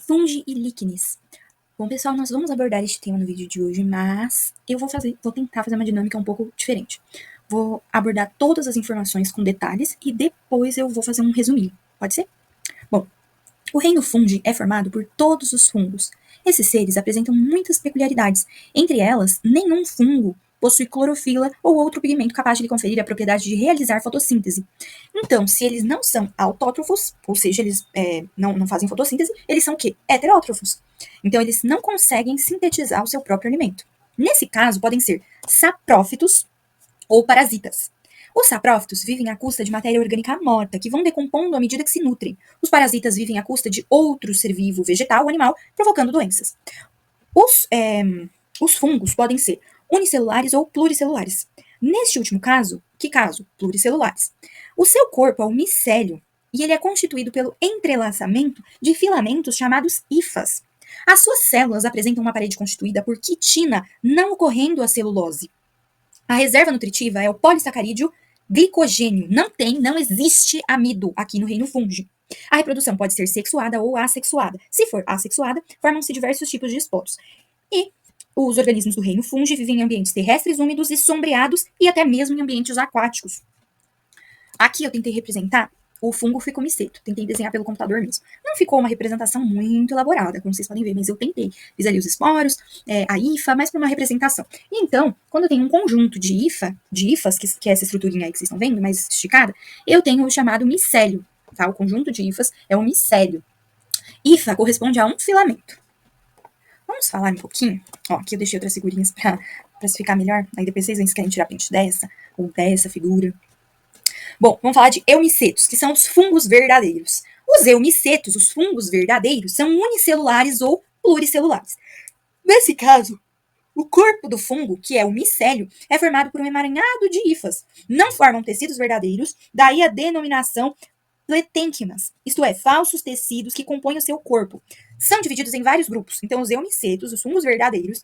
Fungi e líquenes. Bom, pessoal, nós vamos abordar este tema no vídeo de hoje, mas eu vou tentar fazer uma dinâmica um pouco diferente. Vou abordar todas as informações com detalhes e depois eu vou fazer um resuminho. Pode ser? Bom, o reino fungi é formado por todos os fungos. Esses seres apresentam muitas peculiaridades. Entre elas, nenhum fungo possui clorofila ou outro pigmento capaz de lhe conferir a propriedade de realizar fotossíntese. Então, se eles não são autótrofos, ou seja, eles não fazem fotossíntese, eles são o quê? Heterótrofos. Então, eles não conseguem sintetizar o seu próprio alimento. Nesse caso, podem ser saprófitos ou parasitas. Os saprófitos vivem à custa de matéria orgânica morta, que vão decompondo à medida que se nutrem. Os parasitas vivem à custa de outro ser vivo, vegetal ou animal, provocando doenças. Os fungos podem ser unicelulares ou pluricelulares. Neste último caso, que caso? Pluricelulares. O seu corpo é um micélio e ele é constituído pelo entrelaçamento de filamentos chamados hifas. As suas células apresentam uma parede constituída por quitina, não ocorrendo a celulose. A reserva nutritiva é o polissacarídeo glicogênio. Não existe amido aqui no reino fungi. A reprodução pode ser sexuada ou assexuada. Se for assexuada, formam-se diversos tipos de esporos. E os organismos do reino fungi vivem em ambientes terrestres, úmidos e sombreados e até mesmo em ambientes aquáticos. Aqui eu tentei representar o fungo ficomiceto. Tentei desenhar pelo computador mesmo. Não ficou uma representação muito elaborada, como vocês podem ver, mas eu tentei. Fiz ali os esporos, a hifa, mas para uma representação. E então, quando eu tenho um conjunto de hifas, que é essa estruturinha aí que vocês estão vendo, mais esticada, eu tenho o chamado micélio. Tá? O conjunto de hifas é o micélio. Hifa corresponde a um filamento. Vamos falar um pouquinho? Ó, aqui eu deixei outras figurinhas para se ficar melhor. Aí depois vocês querem tirar print dessa ou dessa figura. Bom, vamos falar de eumicetos, que são os fungos verdadeiros. Os eumicetos, os fungos verdadeiros, são unicelulares ou pluricelulares. Nesse caso, o corpo do fungo, que é o micélio, é formado por um emaranhado de hifas. Não formam tecidos verdadeiros, daí a denominação pletênquimas, isto é, falsos tecidos que compõem o seu corpo. São divididos em vários grupos. Então, os eumicetos, os fungos verdadeiros,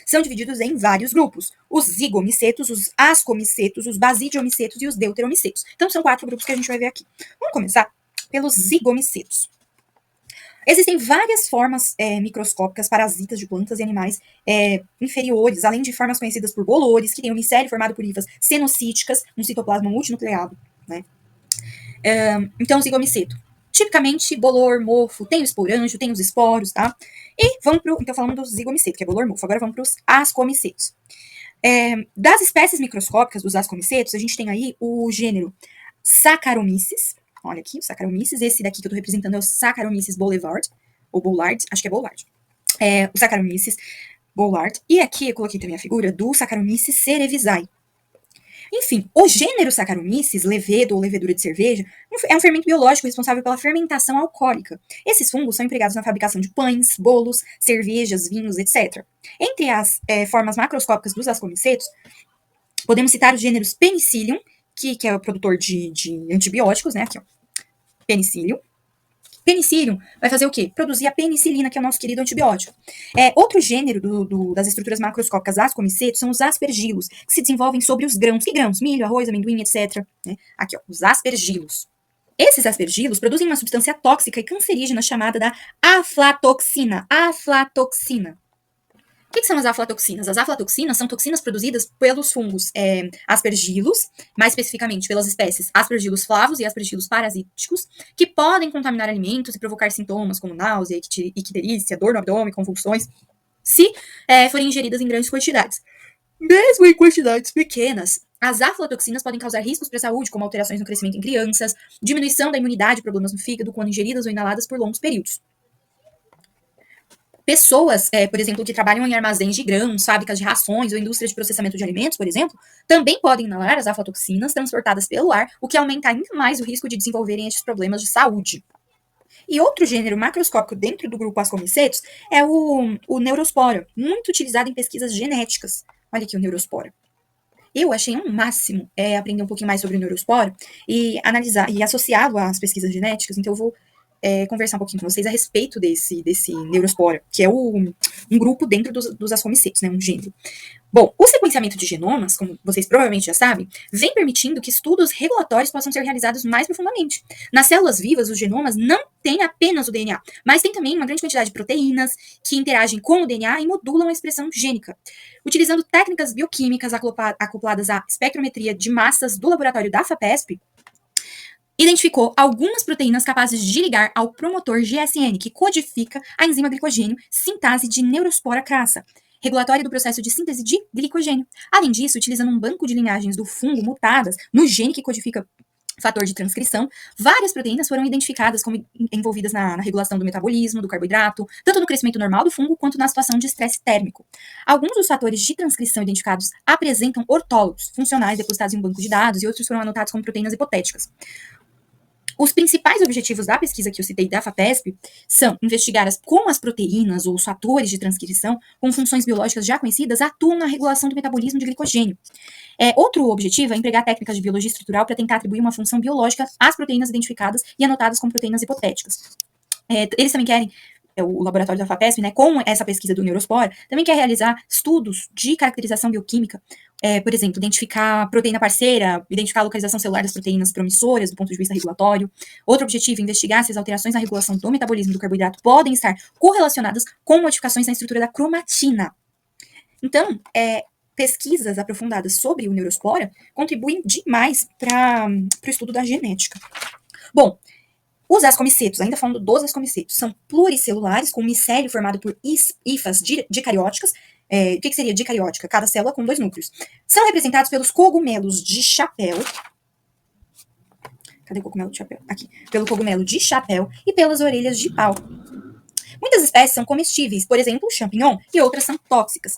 são divididos em vários grupos. Os zigomicetos, os ascomicetos, os basidiomicetos e os deuteromicetos. Então, são 4 grupos que a gente vai ver aqui. Vamos começar pelos zigomicetos. Existem várias formas microscópicas parasitas de plantas e animais inferiores, além de formas conhecidas por bolores, que têm um micélio formado por hifas cenocíticas, um citoplasma multinucleado, né? Então, zigomiceto. Tipicamente, bolor, mofo, tem o esporângio, tem os esporos, tá? E vamos então falando do zigomiceto, que é bolor, mofo. Agora vamos para os ascomicetos. Das espécies microscópicas dos ascomicetos, a gente tem aí o gênero Saccharomyces. Olha aqui, o Saccharomyces. Esse daqui que eu tô representando é o Saccharomyces boulevard, ou bollard, acho que é bollard. O Saccharomyces bollard. E aqui eu coloquei também a figura do Saccharomyces cerevisiae. Enfim, o gênero Saccharomyces, levedo ou levedura de cerveja, é um fermento biológico responsável pela fermentação alcoólica. Esses fungos são empregados na fabricação de pães, bolos, cervejas, vinhos, etc. Entre as formas macroscópicas dos ascomicetos, podemos citar os gêneros Penicillium, que é o produtor de antibióticos, né? Aqui, ó. Penicillium. Penicillium vai fazer o quê? Produzir a penicilina, que é o nosso querido antibiótico. Outro gênero das estruturas macroscópicas ascomicetos são os aspergilos, que se desenvolvem sobre os grãos. Que grãos? Milho, arroz, amendoim, etc. Aqui, ó, os aspergilos. Esses aspergilos produzem uma substância tóxica e cancerígena chamada da aflatoxina. Aflatoxina. O que são as aflatoxinas? As aflatoxinas são toxinas produzidas pelos fungos aspergilos, mais especificamente pelas espécies aspergilos flavos e aspergilos parasíticos, que podem contaminar alimentos e provocar sintomas como náusea, icterícia, dor no abdômen, convulsões, se forem ingeridas em grandes quantidades. Mesmo em quantidades pequenas, as aflatoxinas podem causar riscos para a saúde, como alterações no crescimento em crianças, diminuição da imunidade, problemas no fígado quando ingeridas ou inaladas por longos períodos. Pessoas, por exemplo, que trabalham em armazéns de grãos, fábricas de rações ou indústrias de processamento de alimentos, por exemplo, também podem inalar as aflatoxinas transportadas pelo ar, o que aumenta ainda mais o risco de desenvolverem estes problemas de saúde. E outro gênero macroscópico dentro do grupo ascomicetos é o neurospora, muito utilizado em pesquisas genéticas. Olha aqui o neurospora. Eu achei um máximo aprender um pouquinho mais sobre o neurospora e analisar e associá-lo às pesquisas genéticas, então eu vou conversar um pouquinho com vocês a respeito desse Neurospora, que é um grupo dentro dos ascomicetos, né, um gênero. Bom, o sequenciamento de genomas, como vocês provavelmente já sabem, vem permitindo que estudos regulatórios possam ser realizados mais profundamente. Nas células vivas, os genomas não têm apenas o DNA, mas tem também uma grande quantidade de proteínas que interagem com o DNA e modulam a expressão gênica. Utilizando técnicas bioquímicas acopladas à espectrometria de massas do laboratório da FAPESP, identificou algumas proteínas capazes de ligar ao promotor GSN, que codifica a enzima glicogênio sintase de Neurospora crassa, regulatória do processo de síntese de glicogênio. Além disso, utilizando um banco de linhagens do fungo mutadas no gene que codifica fator de transcrição, várias proteínas foram identificadas como envolvidas na regulação do metabolismo, do carboidrato, tanto no crescimento normal do fungo quanto na situação de estresse térmico. Alguns dos fatores de transcrição identificados apresentam ortólogos funcionais depositados em um banco de dados e outros foram anotados como proteínas hipotéticas. Os principais objetivos da pesquisa que eu citei da FAPESP são investigar como as proteínas ou os fatores de transcrição com funções biológicas já conhecidas atuam na regulação do metabolismo de glicogênio. Outro objetivo é empregar técnicas de biologia estrutural para tentar atribuir uma função biológica às proteínas identificadas e anotadas como proteínas hipotéticas. Eles também querem, o laboratório da FAPESP, né, com essa pesquisa do Neurospora, também quer realizar estudos de caracterização bioquímica, por exemplo, identificar proteína parceira, identificar a localização celular das proteínas promissoras do ponto de vista regulatório. Outro objetivo é investigar se as alterações na regulação do metabolismo do carboidrato podem estar correlacionadas com modificações na estrutura da cromatina. Então, pesquisas aprofundadas sobre o Neurospora contribuem demais para o estudo da genética. Bom, os ascomicetos, ainda falando dos ascomicetos, são pluricelulares, com micélio formado por hifas dicarióticas. O que seria dicariótica? Cada célula com 2 núcleos. São representados pelos cogumelos de chapéu. Cadê o cogumelo de chapéu? Aqui. Pelo cogumelo de chapéu e pelas orelhas de pau. Muitas espécies são comestíveis, por exemplo, o champignon, e outras são tóxicas.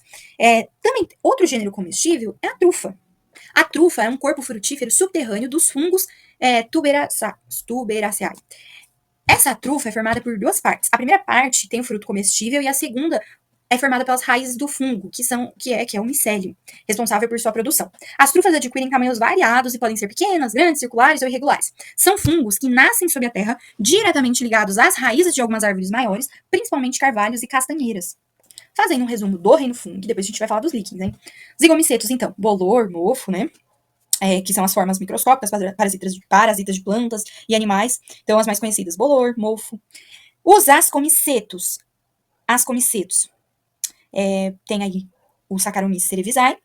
Também, outro gênero comestível é a trufa. A trufa é um corpo frutífero subterrâneo dos fungos Tuberaceae. Essa trufa é formada por 2 partes. A primeira parte tem o fruto comestível e a segunda é formada pelas raízes do fungo, que é o micélio, responsável por sua produção. As trufas adquirem tamanhos variados e podem ser pequenas, grandes, circulares ou irregulares. São fungos que nascem sob a terra, diretamente ligados às raízes de algumas árvores maiores, principalmente carvalhos e castanheiras. Fazendo um resumo do reino fungo, depois a gente vai falar dos líquens, hein? Zigomicetos, então, bolor, mofo, né? Que são as formas microscópicas, parasitas de plantas e animais. Então, as mais conhecidas, bolor, mofo. Os ascomicetos. Tem aí o Saccharomyces cerevisiae,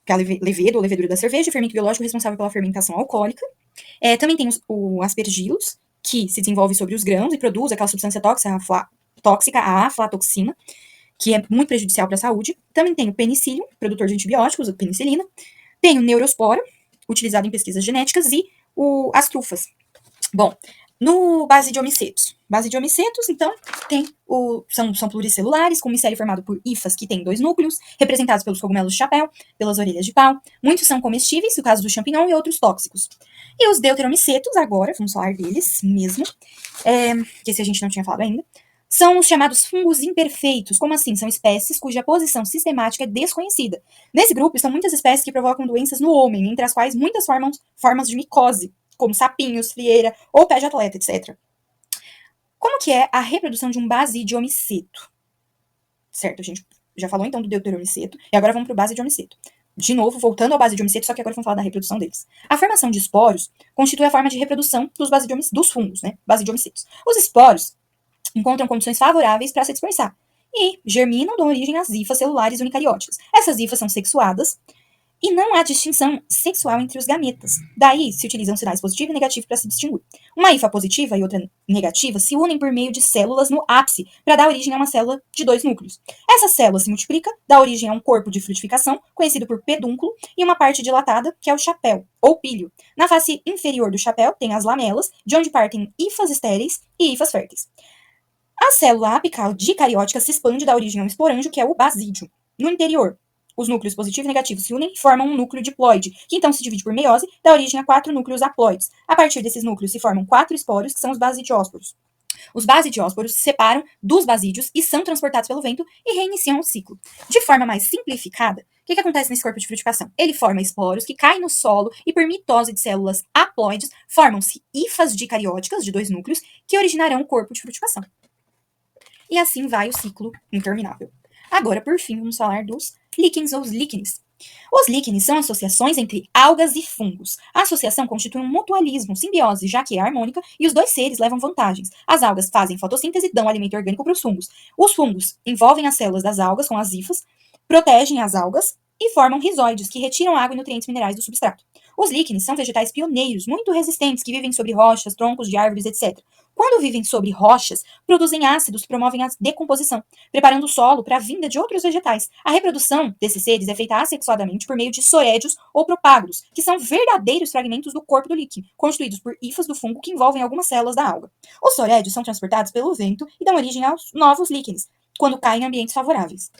que é a levedura da cerveja, fermento biológico responsável pela fermentação alcoólica. Também tem os aspergilos, que se desenvolve sobre os grãos e produz aquela substância tóxica, a aflatoxina, que é muito prejudicial para a saúde. Também tem o penicillium, produtor de antibióticos, a penicilina. Tem o Neurospora, utilizado em pesquisas genéticas, e as trufas. Bom, no basidiomicetos, então, são pluricelulares, com micélio formado por hifas que têm 2 núcleos, representados pelos cogumelos de chapéu, pelas orelhas de pau. Muitos são comestíveis, no caso do champignon, e outros tóxicos. E os deuteromicetos, agora, vamos falar deles mesmo, que esse a gente não tinha falado ainda, são os chamados fungos imperfeitos. Como assim? São espécies cuja posição sistemática é desconhecida. Nesse grupo estão muitas espécies que provocam doenças no homem, entre as quais muitas formas de micose, como sapinhos, frieira ou pé de atleta, etc. Como que é a reprodução de um basidiomiceto? Certo, a gente já falou então do deuteromiceto, e agora vamos para o basidiomiceto. De novo, voltando ao basidiomiceto, só que agora vamos falar da reprodução deles. A formação de esporos constitui a forma de reprodução dos fungos, né, basidiomicetos. Os esporos encontram condições favoráveis para se dispersar e germinam, dão origem às hifas celulares unicarióticas. Essas hifas são sexuadas e não há distinção sexual entre os gametas. Daí se utilizam sinais positivo e negativo para se distinguir. Uma hifa positiva e outra negativa se unem por meio de células no ápice para dar origem a uma célula de 2 núcleos. Essa célula se multiplica, dá origem a um corpo de frutificação, conhecido por pedúnculo, e uma parte dilatada, que é o chapéu, ou pílio. Na face inferior do chapéu tem as lamelas, de onde partem hifas estéreis e hifas férteis. A célula apical dicariótica se expande e dá origem a um esporângio, que é o basídio. No interior, os núcleos positivo e negativo se unem e formam um núcleo diploide, que então se divide por meiose e dá origem a 4 núcleos haploides. A partir desses núcleos se formam 4 esporos, que são os basidiósporos. Os basidiósporos se separam dos basídios e são transportados pelo vento e reiniciam o ciclo. De forma mais simplificada, que acontece nesse corpo de frutificação? Ele forma esporos que caem no solo e, por mitose de células haploides, formam-se hifas dicarióticas de 2 núcleos que originarão o corpo de frutificação. E assim vai o ciclo interminável. Agora, por fim, vamos falar dos líquens ou líquenes. Os líquenes são associações entre algas e fungos. A associação constitui um mutualismo, simbiose, já que é harmônica, e os dois seres levam vantagens. As algas fazem fotossíntese e dão alimento orgânico para os fungos. Os fungos envolvem as células das algas com as hifas, protegem as algas e formam rizóides, que retiram água e nutrientes minerais do substrato. Os líquenes são vegetais pioneiros, muito resistentes, que vivem sobre rochas, troncos de árvores, etc. Quando vivem sobre rochas, produzem ácidos que promovem a decomposição, preparando o solo para a vinda de outros vegetais. A reprodução desses seres é feita assexuadamente por meio de sorédios ou propágulos, que são verdadeiros fragmentos do corpo do líquen, constituídos por hifas do fungo que envolvem algumas células da alga. Os sorédios são transportados pelo vento e dão origem aos novos líquenes, quando caem em ambientes favoráveis.